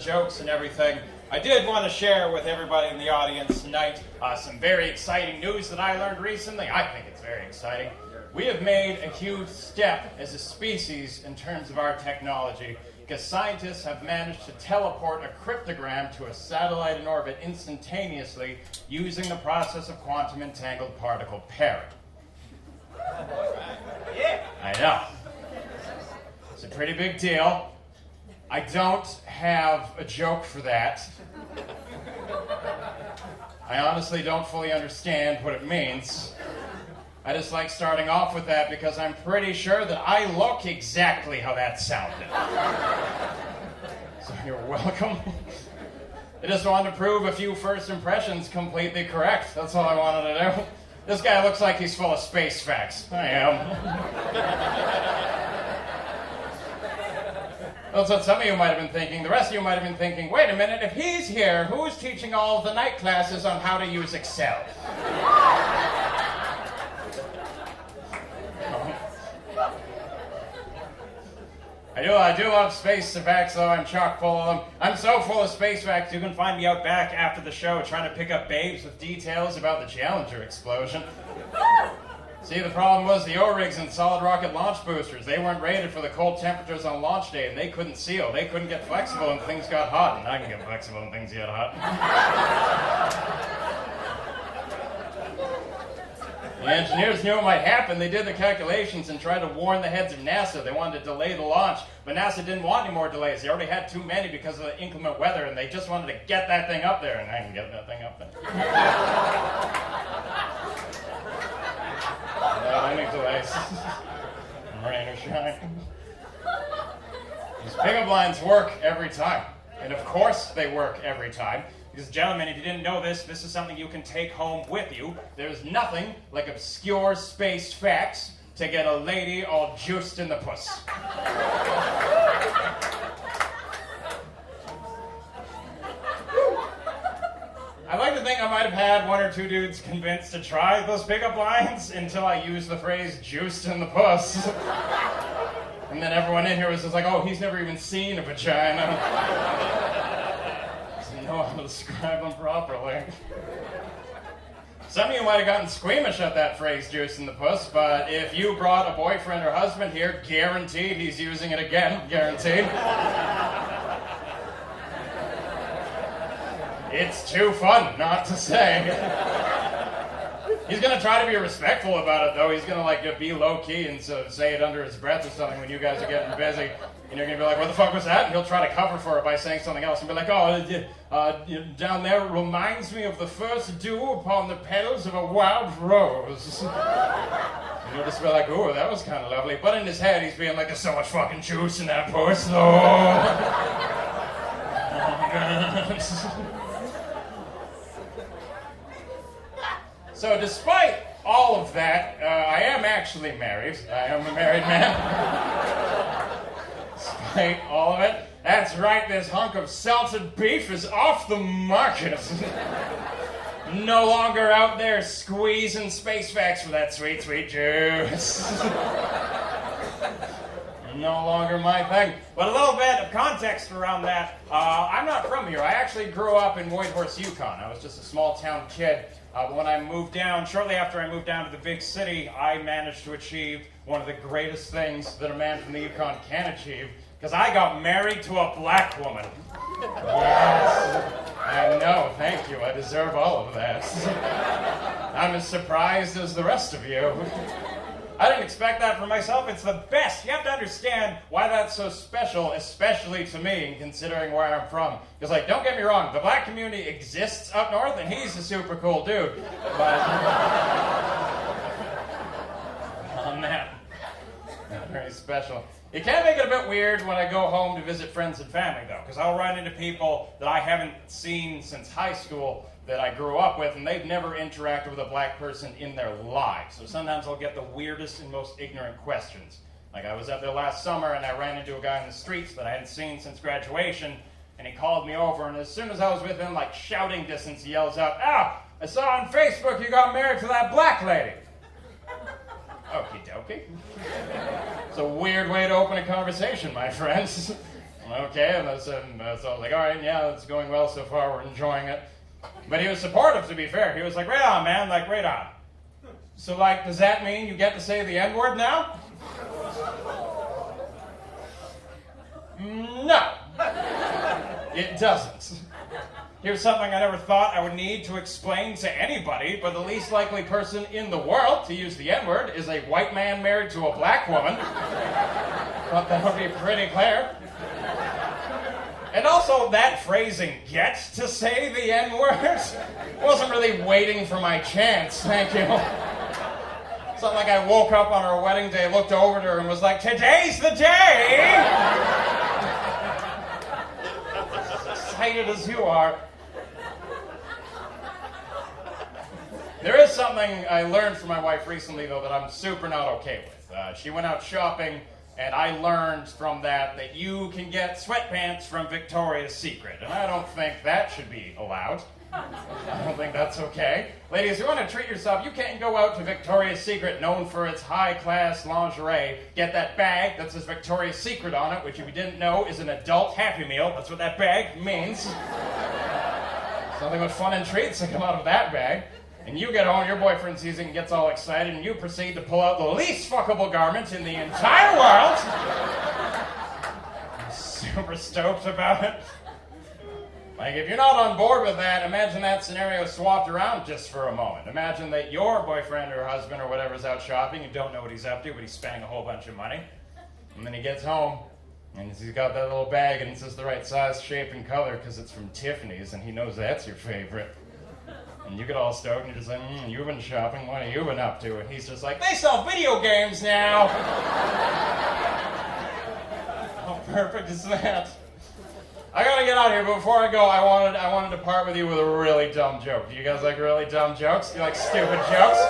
jokes and everything, I did want to share with everybody in the audience tonight some very exciting news that I learned recently. I think it's very exciting. We have made a huge step as a species in terms of our technology, because scientists have managed to teleport a cryptogram to a satellite in orbit instantaneously using the process of quantum entangled particle pairing. I know. It's a pretty big deal. I don't have a joke for that. I honestly don't fully understand what it means. I just like starting off with that because I'm pretty sure that I look exactly how that sounded. So you're welcome. I just wanted to prove a few first impressions completely correct. That's all I wanted to do. This guy looks like he's full of space facts. I am. That's what some of you might have been thinking. The rest of you might have been thinking, wait a minute, if he's here, who's teaching all of the night classes on how to use Excel? I do love space facts, though. I'm chock full of them. I'm so full of space facts, you can find me out back after the show trying to pick up babes with details about the Challenger explosion. See, the problem was the O-rigs and solid rocket launch boosters. They weren't rated for the cold temperatures on launch day, and they couldn't seal. They couldn't get flexible when things got hot, and I can get flexible when things get hot. The engineers knew it might happen. They did the calculations and tried to warn the heads of NASA. They wanted to delay the launch, but NASA didn't want any more delays. They already had too many because of the inclement weather, and they just wanted to get that thing up there, and I can get that thing up there. Without any delays. Rain or shine. These pickup lines work every time. And of course they work every time. Because, gentlemen, if you didn't know this, this is something you can take home with you. There's nothing like obscure space facts to get a lady all juiced in the puss. I like to think I might have had one or two dudes convinced to try those pickup lines until I used the phrase juiced in the puss. And then everyone in here was just like, oh, he's never even seen a vagina. Know how to describe them properly. Some of you might have gotten squeamish at that phrase, juice in the puss, but if you brought a boyfriend or husband here, guaranteed he's using it again, guaranteed. It's too fun not to say. He's going to try to be respectful about it, though. He's going to be low-key and say it under his breath or something when you guys are getting busy. And you're going to be like, what the fuck was that? And he'll try to cover for it by saying something else and be like, down there reminds me of the first dew upon the petals of a wild rose. And you'll just be like, ooh, that was kind of lovely. But in his head, he's being like, there's so much fucking juice in that puss. Oh. So despite all of that, I am actually married. I am a married man. Despite all of it, that's right, this hunk of salted beef is off the market. No longer out there squeezing space facts for that sweet, sweet juice. No longer my thing. But a little bit of context around that. I'm not from here. I actually grew up in Whitehorse, Yukon. I was just a small town kid. But when I moved down, shortly after I moved down to the big city, I managed to achieve one of the greatest things that a man from the Yukon can achieve, because I got married to a black woman. Yes. I know, thank you. I deserve all of that. I'm as surprised as the rest of you. I didn't expect that for myself. It's the best. You have to understand why that's so special, especially to me, considering where I'm from. Because, don't get me wrong, the black community exists up north, and he's a super cool dude. But on that, not very special. It can make it a bit weird when I go home to visit friends and family, though, because I'll run into people that I haven't seen since high school that I grew up with, and they've never interacted with a black person in their lives. So sometimes I'll get the weirdest and most ignorant questions. Like, I was up there last summer, and I ran into a guy in the streets that I hadn't seen since graduation, and he called me over, and as soon as I was within, shouting distance, he yells out, "Ah, I saw on Facebook you got married to that black lady." Okie dokie. It's a weird way to open a conversation, my friends. Okay, and so I was like, all right, yeah, it's going well so far. We're enjoying it. But he was supportive, to be fair. He was like, right on, man, like, right on. So, like, does that mean you get to say the N-word now? No. It doesn't. Here's something I never thought I would need to explain to anybody, but the least likely person in the world to use the N-word is a white man married to a black woman. Thought that would be pretty clear. And also, that phrasing, get to say the N-word, wasn't really waiting for my chance, thank you. It's not like I woke up on our wedding day, looked over to her, and was like, today's the day! Excited as you are. There is something I learned from my wife recently, though, that I'm super not okay with. She went out shopping, and I learned from that you can get sweatpants from Victoria's Secret, and I don't think that should be allowed. I don't think that's okay. Ladies, you want to treat yourself, you can't go out to Victoria's Secret, known for its high-class lingerie, get that bag that says Victoria's Secret on it, which if you didn't know is an adult Happy Meal. That's what that bag means. Something with fun and treats that come out of that bag. And you get home, your boyfriend sees it and gets all excited, and you proceed to pull out the least fuckable garment in the entire world. I'm super stoked about it. Like, if you're not on board with that, imagine that scenario swapped around just for a moment. Imagine that your boyfriend or husband or whatever's out shopping, you don't know what he's up to, but he's spending a whole bunch of money. And then he gets home, and he's got that little bag, and it's just the right size, shape, and color because it's from Tiffany's, and he knows that's your favorite. And you get all stoked, and you're just like, you've been shopping, what have you been up to? And he's just like, they sell video games now! How perfect is that? I gotta get out of here, but before I go, I wanted to part with you with a really dumb joke. Do you guys like really dumb jokes? You like stupid jokes?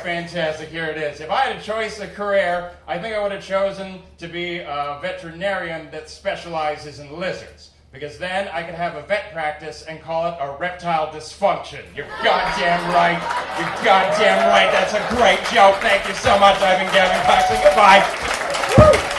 Fantastic, here it is. If I had a choice of career, I think I would have chosen to be a veterinarian that specializes in lizards. Because then I could have a vet practice and call it a reptile dysfunction. You're goddamn right. You're goddamn right. That's a great joke. Thank you so much. I've been Gavin Clarkson. Goodbye. Woo!